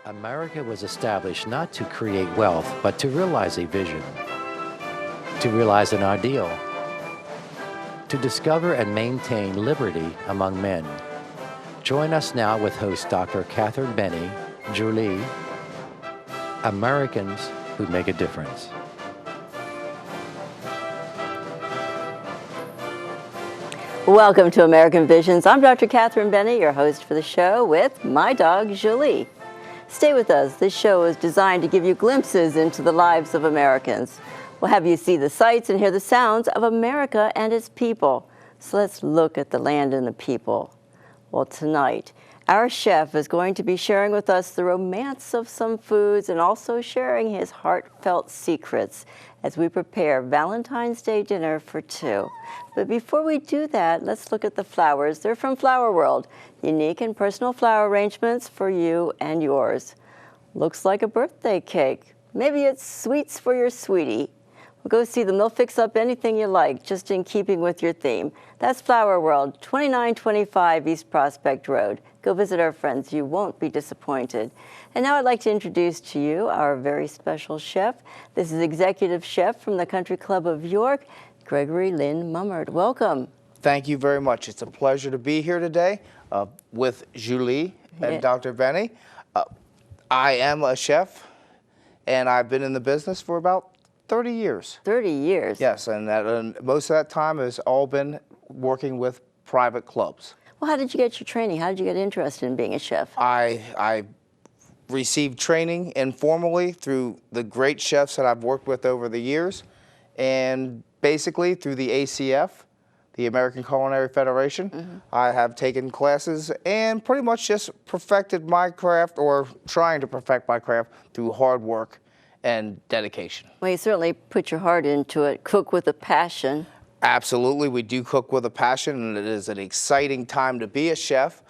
America was established not to create wealth, but to realize a vision, to realize an ideal, to discover and maintain liberty among men. Join us now with host Dr. Catherine Bene, Julie, Americans Who Make a Difference. Welcome to American Visions. I'm Dr. Catherine Bene, your host for the show with my dog, Julie. Stay with us. This show is designed to give you glimpses into the lives of Americans. We'll have you see the sights and hear the sounds of America and its people. So let's look at the land and the people. Well, tonight, our chef is going to be sharing with us the romance of some foods and also sharing his heartfelt secrets as we prepare Valentine's Day dinner for two. But before we do that, let's look at the flowers. They're from Flower World, unique and personal flower arrangements for you and yours. Looks like a birthday cake. Maybe it's sweets for your sweetie. Well, go see them. They'll fix up anything you like, just in keeping with your theme. That's Flower World, 2925 East Prospect Road. Go visit our friends. You won't be disappointed. And now I'd like to introduce to you our very special chef. This is Executive Chef from the Country Club of York, Gregory Lynn Mummert. Welcome. Thank you very much. It's a pleasure to be here today with Julie and Dr. Bene. I am a chef, and I've been in the business for about 30 years. 30 years? Yes, and most of that time has all been working with private clubs. Well, how did you get your training? How did you get interested in being a chef? I received training informally through the great chefs that I've worked with over the years, and basically through the ACF, the American Culinary Federation. Mm-hmm. I have taken classes and pretty much just perfected my craft, or trying to perfect my craft, through hard work and dedication. Well, you certainly put your heart into it. Cook with a passion. Absolutely, we do cook with a passion, and it is an exciting time to be a chef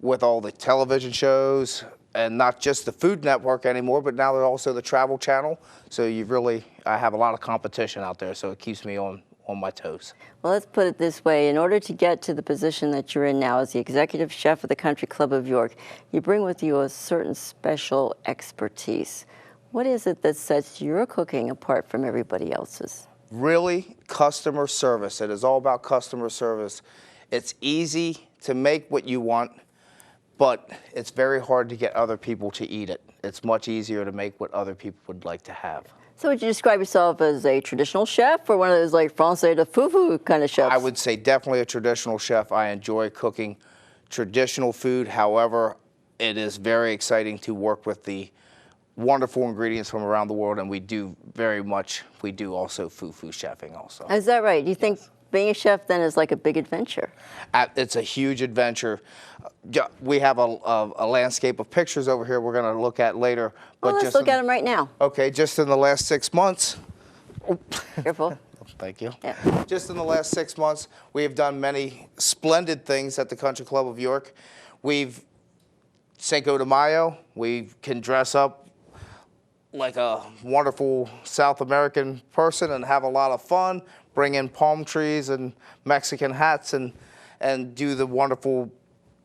with all the television shows, and not just the Food Network anymore, but now there's also the Travel Channel. So I have a lot of competition out there, so it keeps me on my toes. Well, let's put it this way. In order to get to the position that you're in now as the Executive Chef of the Country Club of York, you bring with you a certain special expertise. What is it that sets your cooking apart from everybody else's? Really, customer service. It is all about customer service. It's easy to make what you want, but it's very hard to get other people to eat it. It's much easier to make what other people would like to have. So would you describe yourself as a traditional chef, or one of those like Francais de Fufu kind of chefs? I would say definitely a traditional chef. I enjoy cooking traditional food. However, it is very exciting to work with the wonderful ingredients from around the world, and we do also fufu chefing also. Is that right? Do you think being a chef then is like a big adventure? It's a huge adventure. We have a landscape of pictures over here we're going to look at later. Well, let's look at them right now. Okay, just in the last 6 months. Careful. Thank you. Yeah. Just in the last 6 months, we have done many splendid things at the Country Club of York. We've Cinco de Mayo. We can dress up like a wonderful South American person and have a lot of fun, bring in palm trees and Mexican hats, and do the wonderful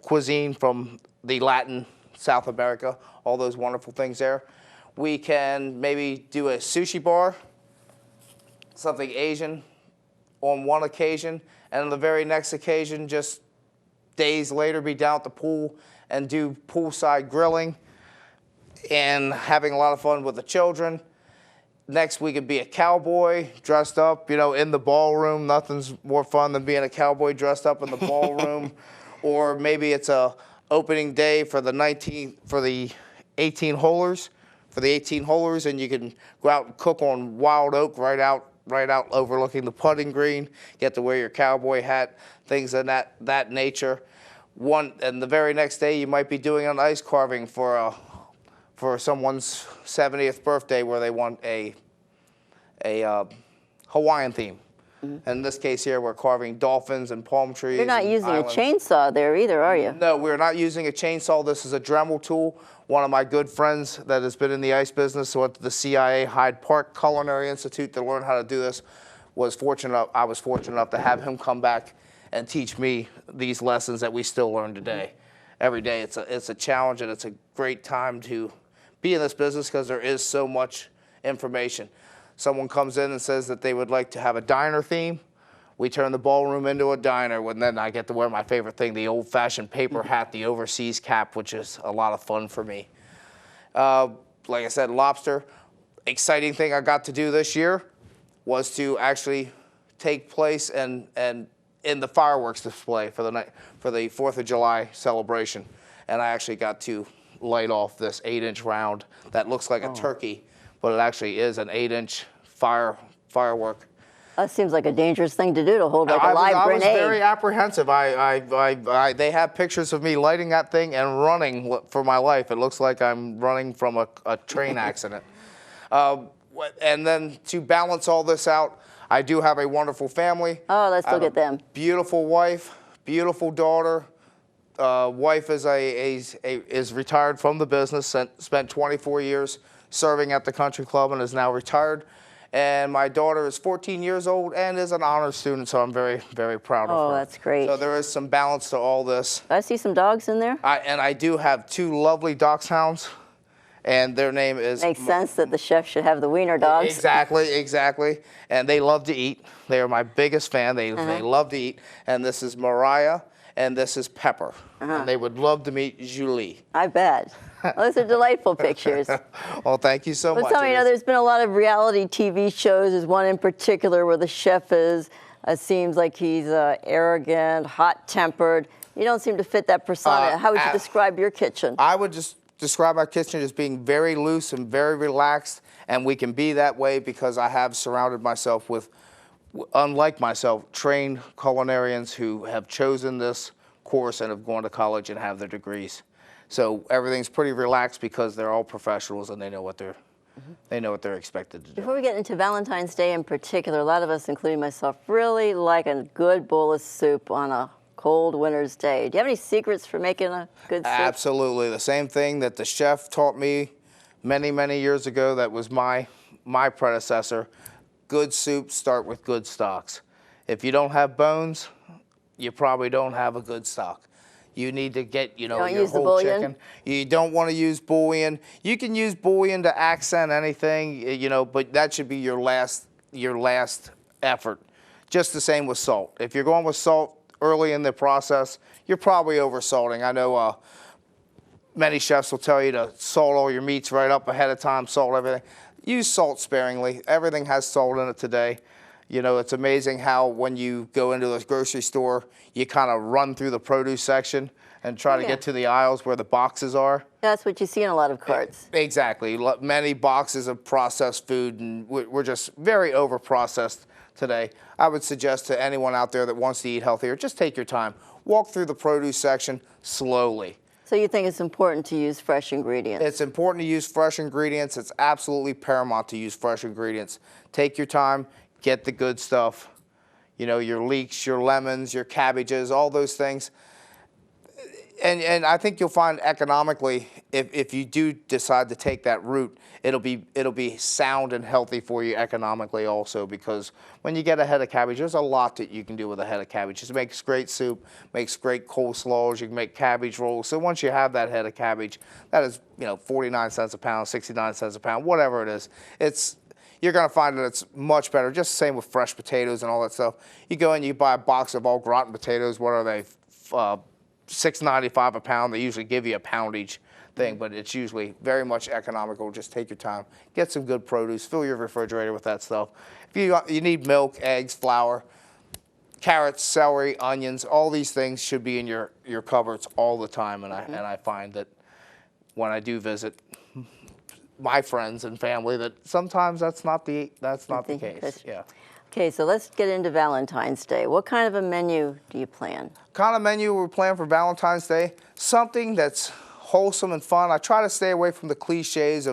cuisine from the Latin South America, all those wonderful things there. We can maybe do a sushi bar, something Asian on one occasion, and on the very next occasion, just days later, be down at the pool and do poolside grilling and having a lot of fun with the children. Next, we could be a cowboy dressed up, in the ballroom. Nothing's more fun than being a cowboy dressed up in the ballroom. Or maybe it's a opening day for the 18 holers, and you can go out and cook on wild oak right out overlooking the putting green. Get to wear your cowboy hat, things of that nature. And the very next day, you might be doing an ice carving for someone's 70th birthday, where they want a Hawaiian theme. Mm-hmm. In this case here, we're carving dolphins and palm trees. You're not using islands. A chainsaw there either, are you? No, we're not using a chainsaw. This is a Dremel tool. One of my good friends that has been in the ice business, went to the CIA Hyde Park Culinary Institute to learn how to do this. I was fortunate enough to have him come back and teach me these lessons that we still learn today. Every day it's a challenge, and it's a great time to be in this business because there is so much information. Someone comes in and says that they would like to have a diner theme. We turn the ballroom into a diner, and then I get to wear my favorite thing, the old-fashioned paper hat, the overseas cap, which is a lot of fun for me. Like I said, lobster. Exciting thing I got to do this year was to actually take place and in the fireworks display for the 4th of July celebration. And I actually got to light off this 8-inch round that looks like a turkey, but it actually is an 8-inch firework. That seems like a dangerous thing to do, to hold like a live grenade. I was very apprehensive. They have pictures of me lighting that thing and running for my life. It looks like I'm running from a train accident. And then to balance all this out, I do have a wonderful family. Oh, let's look at them. Beautiful wife, beautiful daughter. Wife is retired from the business, spent 24 years serving at the country club and is now retired. And my daughter is 14 years old and is an honors student, so I'm very, very proud of her. Oh, that's great. So there is some balance to all this. I see some dogs in there. And I do have 2 lovely dachshunds, and their name is... Makes sense that the chef should have the wiener dogs. Exactly. And they love to eat. They are my biggest fan. They love to eat. And this is Mariah, and this is Pepper. And they would love to meet Julie. I bet. Well, those are delightful pictures. Well, thank you so much. Tell me, there's been a lot of reality TV shows. There's one in particular where the chef seems like he's arrogant, hot-tempered. You don't seem to fit that persona. How would you describe your kitchen? I would just describe our kitchen as being very loose and very relaxed, and we can be that way because I have surrounded myself with, unlike myself, trained culinarians who have chosen this course and have gone to college and have their degrees. So everything's pretty relaxed because they're all professionals and they know what they're expected to do. Before we get into Valentine's Day in particular, a lot of us, including myself, really like a good bowl of soup on a cold winter's day. Do you have any secrets for making a good soup? Absolutely. The same thing that the chef taught me many, many years ago that was my predecessor. Good soups start with good stocks. If you don't have bones, you probably don't have a good stock. You need to get, your whole chicken. You don't want to use bouillon. You can use bouillon to accent anything, but that should be your last effort. Just the same with salt. If you're going with salt early in the process, you're probably oversalting. I know many chefs will tell you to salt all your meats right up ahead of time, salt everything. Use salt sparingly. Everything has salt in it today. It's amazing how when you go into the grocery store, you kind of run through the produce section and try to get to the aisles where the boxes are. That's what you see in a lot of carts. Exactly. Many boxes of processed food, and we're just very over-processed today. I would suggest to anyone out there that wants to eat healthier, just take your time. Walk through the produce section slowly. So you think it's important to use fresh ingredients? It's important to use fresh ingredients. It's absolutely paramount to use fresh ingredients. Take your time. Get the good stuff, your leeks, your lemons, your cabbages, all those things. And I think you'll find economically, if you do decide to take that route, it'll be sound and healthy for you economically also, because when you get a head of cabbage, there's a lot that you can do with a head of cabbage. It makes great soup, makes great coleslaws, you can make cabbage rolls. So once you have that head of cabbage, that is 49 cents a pound, 69 cents a pound, whatever it is. You're going to find that it's much better. Just the same with fresh potatoes and all that stuff. You go in, you buy a box of au gratin potatoes. What are they? $6.95 a pound. They usually give you a pound each thing, but it's usually very much economical. Just take your time. Get some good produce. Fill your refrigerator with that stuff. If you need milk, eggs, flour, carrots, celery, onions, all these things should be in your cupboards all the time. And I find that when I do visit my friends and family, that sometimes that's not the case. Yeah. Okay, so let's get into Valentine's Day. What kind of a menu do you plan? Kind of menu we plan for Valentine's Day, something that's wholesome and fun. I try to stay away from the cliches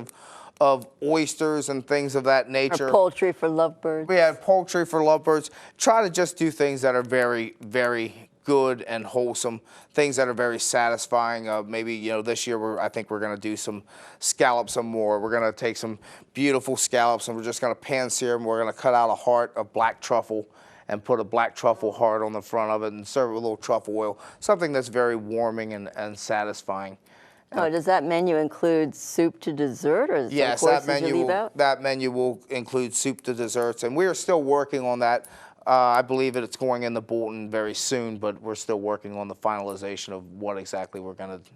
of oysters and things of that nature. Or poultry for lovebirds. Yeah, poultry for lovebirds. Try to just do things that are very, very good and wholesome, things that are very satisfying. Maybe, this year I think we're going to do some scallops some more. We're going to take some beautiful scallops and we're just going to pan sear them. We're going to cut out a heart of black truffle and put a black truffle heart on the front of it and serve it with a little truffle oil, something that's very warming and satisfying. Oh, does that menu include soup to dessert, or Yes, some courses you leave out? that menu will include soup to desserts, and we are still working on that. I believe that it's going in the bulletin very soon, but we're still working on the finalization of what exactly we're going to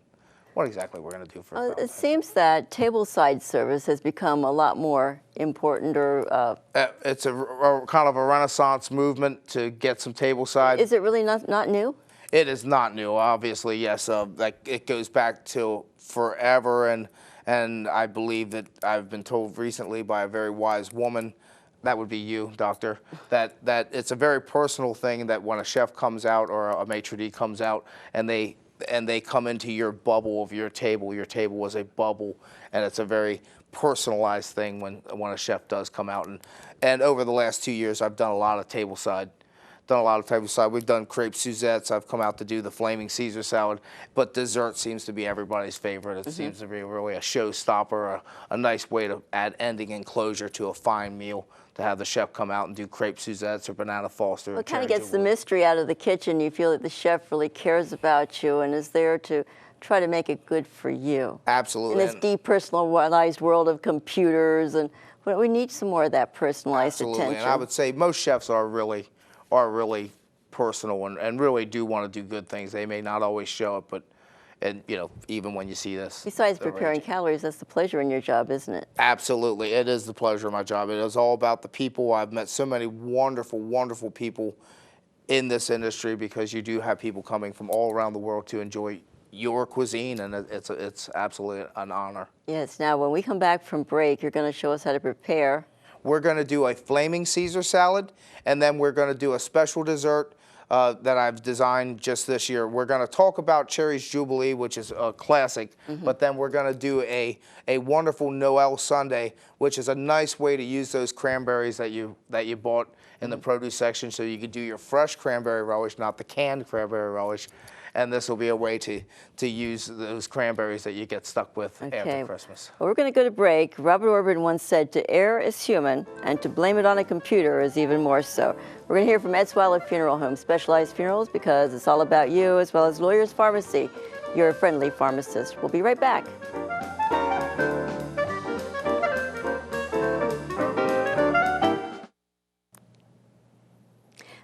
do for. It seems that tableside service has become a lot more important, or It's a kind of a renaissance movement to get some tableside. is it really not new? It is not new, obviously. Yes, like it goes back to forever, and I believe that I've been told recently by a very wise woman, that would be you, doctor, that it's a very personal thing, that when a chef comes out or a maitre d' comes out and they come into your bubble of your table was a bubble, and it's a very personalized thing when a chef does come out. And over the last 2 years, I've done a lot of tableside. We've done crepe Suzettes. I've come out to do the flaming Caesar salad, but dessert seems to be everybody's favorite. It seems to be really a showstopper, a nice way to add ending and closure to a fine meal, to have the chef come out and do crepe Suzettes or banana Foster. Well, it kind of gets the mystery out of the kitchen. You feel that the chef really cares about you and is there to try to make it good for you. Absolutely. In this depersonalized world of computers, and we need some more of that personalized attention. And I would say most chefs are really personal and really do want to do good things. They may not always show it, but even when you see this. Besides preparing calories, that's the pleasure in your job, isn't it? Absolutely. It is the pleasure of my job. It is all about the people. I've met so many wonderful, wonderful people in this industry, because you do have people coming from all around the world to enjoy your cuisine, and it's absolutely an honor. Yes. Now, when we come back from break, you're going to show us how to prepare. We're going to do a flaming Caesar salad, and then we're going to do a special dessert that I've designed just this year. We're going to talk about Cherry's Jubilee, which is a classic, but then we're going to do a wonderful Noel Sundae, which is a nice way to use those cranberries that you bought in the produce section, so you could do your fresh cranberry relish, not the canned cranberry relish. And this will be a way to use those cranberries that you get stuck with after Christmas. Well, we're going to go to break. Robert Orban once said, "To err is human, and to blame it on a computer is even more so." We're going to hear from Ed Swallow Funeral Home, Specialized Funerals, because it's all about you, as well as Lawyers Pharmacy, your friendly pharmacist. We'll be right back.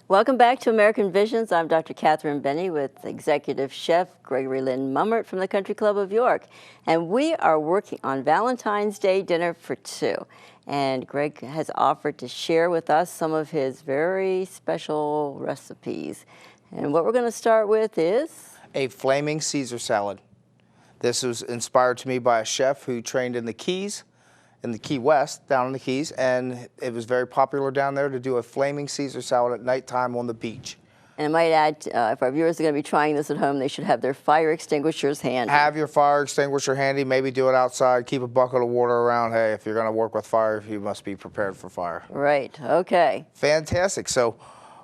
Welcome back to American Visions. I'm Dr. Catherine Bene with Executive Chef Gregory Lynn Mummert from the Country Club of York. And we are working on Valentine's Day dinner for two. And Greg has offered to share with us some of his very special recipes. And what we're going to start with is? A flaming Caesar salad. This was inspired to me by a chef who trained in the Keys, in the Key West, down in the Keys, and it was very popular down there to do a flaming Caesar salad at nighttime on the beach. And I might add, if our viewers are going to be trying this at home, they should have their fire extinguishers handy. Have your fire extinguisher handy. Maybe do it outside. Keep a bucket of water around. Hey, if you're going to work with fire, you must be prepared for fire. Right. Okay. Fantastic. So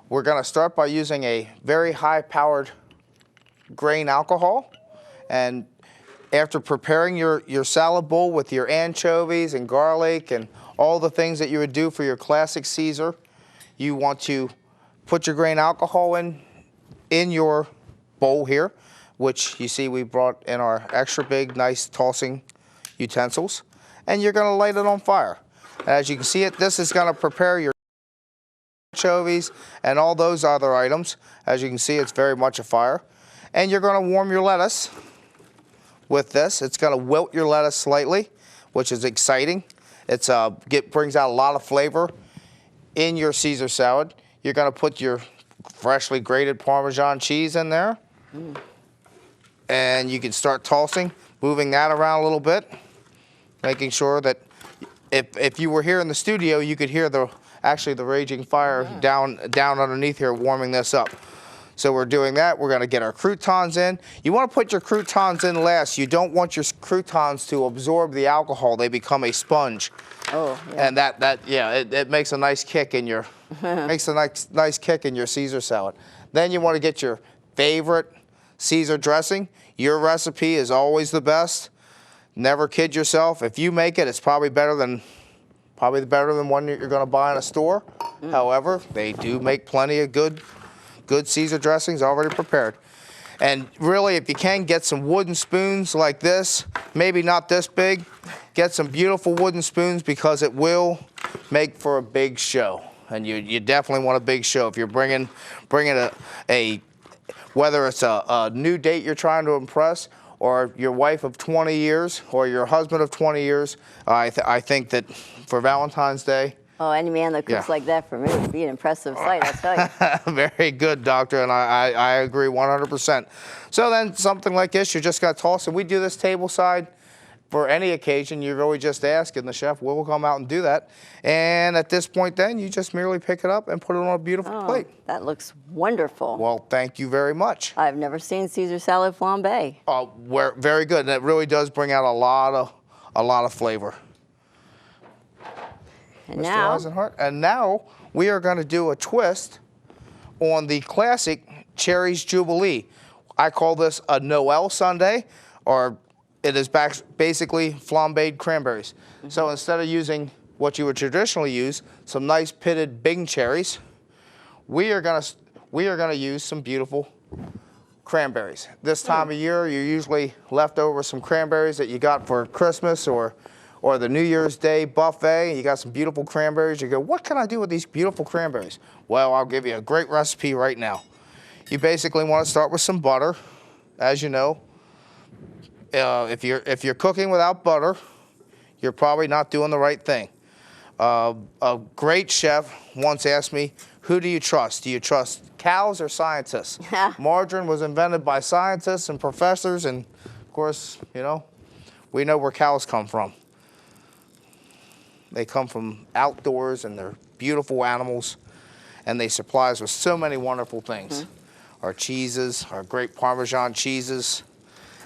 we're going to start by using a very high-powered grain alcohol. And after preparing your salad bowl with your anchovies and garlic and all the things that you would do for your classic Caesar, you want to put your grain alcohol in your bowl here, which you see we brought in our extra big, nice tossing utensils, and you're going to light it on fire. As you can see this is going to prepare your anchovies and all those other items. As you can see, it's very much a fire. And you're going to warm your lettuce with this. It's going to wilt your lettuce slightly, which is exciting. It's brings out a lot of flavor in your Caesar salad. You're going to put your freshly grated Parmesan cheese in there. And you can start tossing, moving that around a little bit, making sure that if you were here in the studio, you could hear the raging fire down underneath here warming this up. So we're doing that. We're going to get our croutons in. You want to put your croutons in last. You don't want your croutons to absorb the alcohol. They become a sponge. Oh, yeah. And it makes a nice kick in your nice kick in your Caesar salad. Then you want to get your favorite Caesar dressing. Your recipe is always the best. Never kid yourself. If you make it, it's probably better than one that you're going to buy in a store. However, they do make plenty of good Caesar dressings already prepared. And really, if you can, get some wooden spoons like this, maybe not this big. Get some beautiful wooden spoons because it will make for a big show. And you definitely want a big show. If you're bringing a whether it's a new date you're trying to impress, or your wife of 20 years, or your husband of 20 years, I think that for Valentine's Day. Oh, any man that cooks like that for me would be an impressive sight, I'll tell you. Very good, doctor, and I agree 100%. So then something like this, you're just going to toss it. We do this table side for any occasion. You really just ask, and the chef will come out and do that. And at this point then, you just merely pick it up and put it on a beautiful plate. That looks wonderful. Well, thank you very much. I've never seen Caesar salad flambe. Oh, very good, and it really does bring out a lot of flavor. And Mr. now, Eisenhart. And now we are going to do a twist on the classic Cherries Jubilee. I call this a Noel sundae, or it is basically flambéed cranberries. So instead of using what you would traditionally use, some nice pitted Bing cherries, we are going to use some beautiful cranberries. This time of year, you're usually left over some cranberries that you got for Christmas or the New Year's Day buffet. You got some beautiful cranberries. You go, what can I do with these beautiful cranberries? Well, I'll give you a great recipe right now. You basically want to start with some butter. As you know, if you're cooking without butter, you're probably not doing the right thing. A great chef once asked me, who do you trust? Do you trust cows or scientists? Margarine was invented by scientists and professors, and of course, we know where cows come from. They come from outdoors, and they're beautiful animals, and they supply us with so many wonderful things. Our cheeses, our great Parmesan cheeses,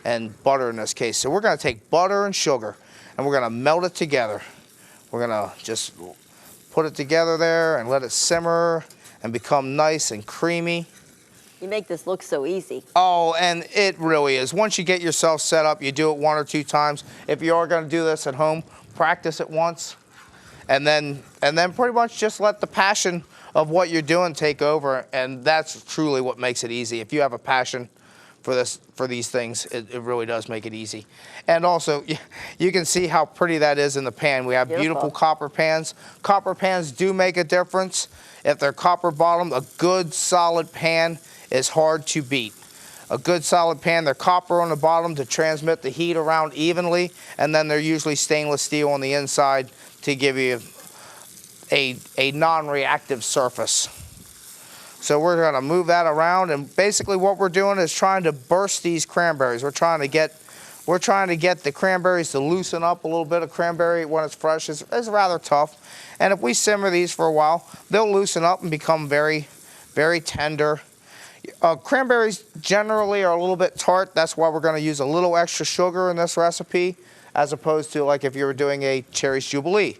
and butter in this case. So we're going to take butter and sugar, and we're going to melt it together. We're going to just put it together there and let it simmer and become nice and creamy. you make this look so easy. Oh, and it really is. Once you get yourself set up, you do it 1 or 2 times. If you are going to do this at home, practice it once. And then pretty much just let the passion of what you're doing take over, and that's truly what makes it easy. If you have a passion for these things, it really does make it easy. And also, you can see how pretty that is in the pan. We have beautiful copper pans. Copper pans do make a difference. If they're copper bottom, a good solid pan is hard to beat. A good solid pan, they're copper on the bottom to transmit the heat around evenly, and then they're usually stainless steel on the inside to give you a non-reactive surface. So we're going to move that around, and basically what we're doing is trying to burst these cranberries. We're trying to get the cranberries to loosen up a little bit. Of cranberry when it's fresh is rather tough, and if we simmer these for a while, they'll loosen up and become very, very tender. Cranberries generally are a little bit tart. That's why we're going to use a little extra sugar in this recipe, as opposed to like if you were doing a Cherries Jubilee.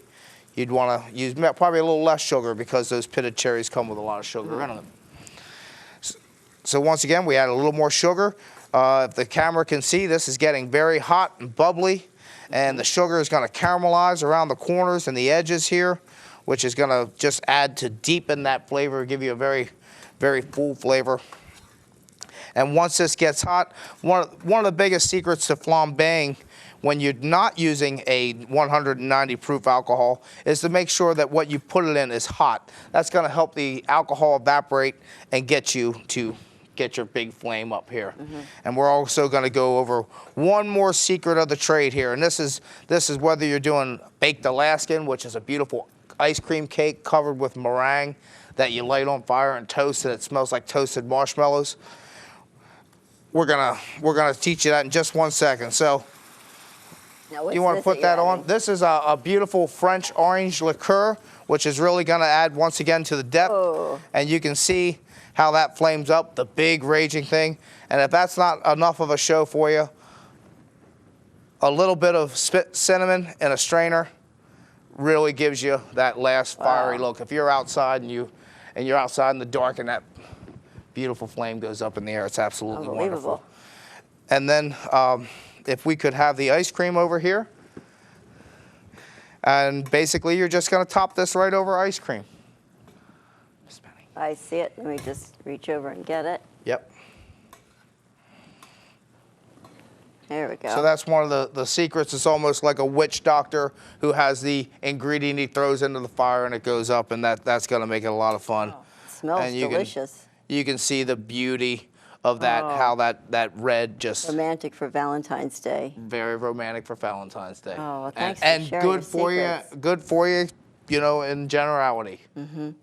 You'd want to use probably a little less sugar because those pitted cherries come with a lot of sugar in them. So once again, we add a little more sugar. If the camera can see, this is getting very hot and bubbly, and the sugar is going to caramelize around the corners and the edges here, which is going to just add to deepen that flavor, give you a very, very full flavor. And once this gets hot, one of the biggest secrets to flambeing when you're not using a 190 proof alcohol is to make sure that what you put it in is hot. That's going to help the alcohol evaporate and get you to get your big flame up here. And we're also going to go over one more secret of the trade here, and this is whether you're doing baked Alaskan, which is a beautiful ice cream cake covered with meringue that you light on fire and toast, and it smells like toasted marshmallows. We're gonna teach you that in just 1 second. So you want to put that on. This is a beautiful French orange liqueur, which is really going to add once again to the depth. Oh. And you can see how that flames up, the big raging thing. And if that's not enough of a show for you, a little bit of cinnamon in a strainer really gives you that last fiery look. If you're outside and you're outside in the dark and that beautiful flame goes up in the air, it's absolutely wonderful. And then if we could have the ice cream over here, and basically you're just going to top this right over ice cream. I see it. Let me just reach over and get it. Yep. There we go. So that's one of the secrets. It's almost like a witch doctor who has the ingredient he throws into the fire and it goes up, and that's going to make it a lot of fun. Oh, it smells delicious. You can see the beauty of that, how that red just... Romantic for Valentine's Day. Very romantic for Valentine's Day. Oh, well, thanks and for sharing good for secrets. you, good for you, you know, in generality.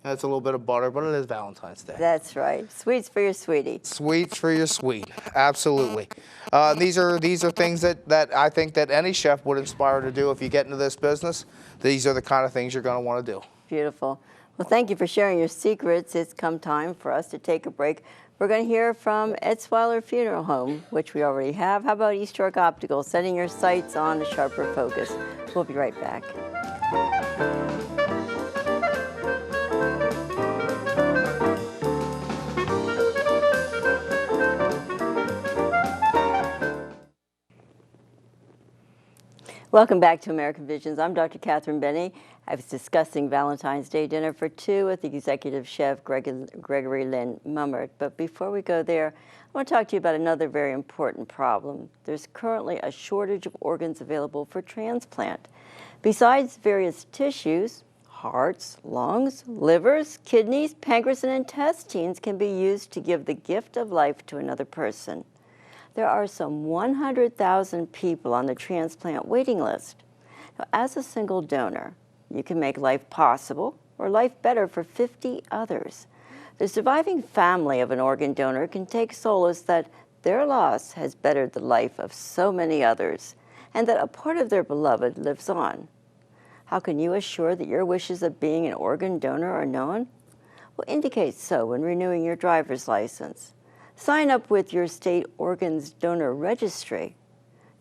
That's a little bit of butter, but it is Valentine's Day. That's right. Sweets for your sweetie. Sweets for your sweet, absolutely. These are things that I think that any chef would inspire to do if you get into this business. These are the kind of things you're going to want to do. Beautiful. Well, thank you for sharing your secrets. It's come time for us to take a break. We're going to hear from Edsweiler Funeral Home, which we already have. How about East York Optical, setting your sights on a sharper focus? We'll be right back. Welcome back to American Visions. I'm Dr. Catherine Bene. I was discussing Valentine's Day dinner for two with executive chef Gregory Lynn Mummert. But before we go there, I want to talk to you about another very important problem. There's currently a shortage of organs available for transplant. Besides various tissues, hearts, lungs, livers, kidneys, pancreas, and intestines can be used to give the gift of life to another person. There are some 100,000 people on the transplant waiting list. Now, as a single donor, you can make life possible or life better for 50 others. The surviving family of an organ donor can take solace that their loss has bettered the life of so many others and that a part of their beloved lives on. How can you assure that your wishes of being an organ donor are known? Well, indicate so when renewing your driver's license. Sign up with your state organs donor registry.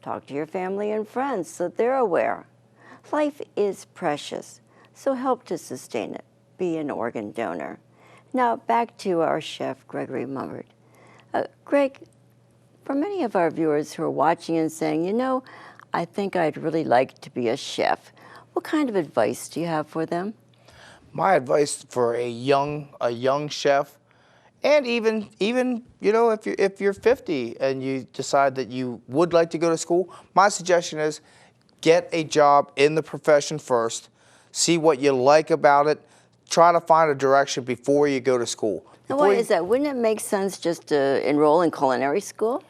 Talk to your family and friends so they're aware. Life is precious, so help to sustain it. Be an organ donor. Now back to our chef, Gregory Mummert. Greg, for many of our viewers who are watching and saying, you know, I think I'd really like to be a chef, what kind of advice do you have for them? My advice for a young chef, and even you know, if you're 50 and you decide that you would like to go to school, my suggestion is get a job in the profession first, see what you like about it, try to find a direction before you go to school. Now, why is that? Wouldn't it make sense just to enroll in culinary school?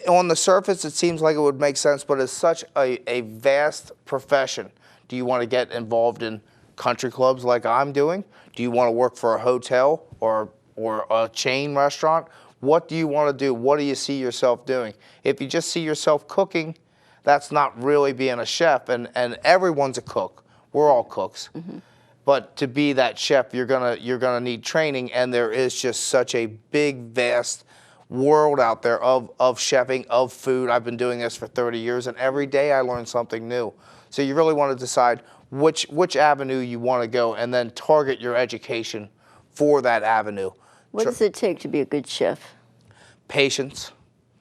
On the surface, it seems like it would make sense, but it's such a vast profession. Do you want to get involved in country clubs like I'm doing? Do you want to work for a hotel or a chain restaurant? What do you want to do? What do you see yourself doing? If you just see yourself cooking, that's not really being a chef, and everyone's a cook. We're all cooks. But to be that chef, you're gonna need training, and there is just such a big, vast world out there of chefing, of food. I've been doing this for 30 years, and every day I learn something new. So you really want to decide which avenue you want to go, and then target your education for that avenue. What does it take to be a good chef? Patience.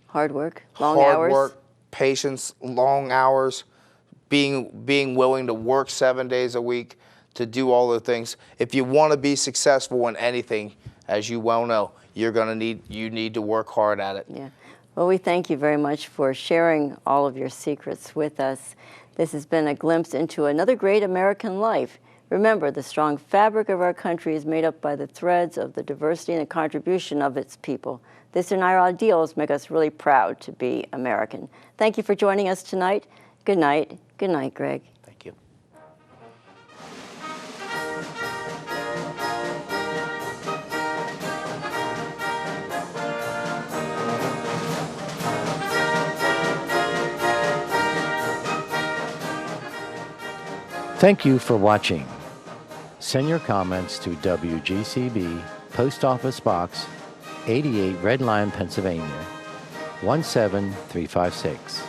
Hard work, long hours? Hard work, patience, long hours, being willing to work 7 days a week, to do all the things. If you want to be successful in anything, as you well know, you need to work hard at it. Yeah. Well, we thank you very much for sharing all of your secrets with us. This has been a glimpse into another great American life. Remember, the strong fabric of our country is made up by the threads of the diversity and the contribution of its people. This and our ideals make us really proud to be American. Thank you for joining us tonight. Good night. Good night, Greg. Thank you. Thank you for watching. Send your comments to WGCB, Post Office Box 88, Red Line, Pennsylvania 17356.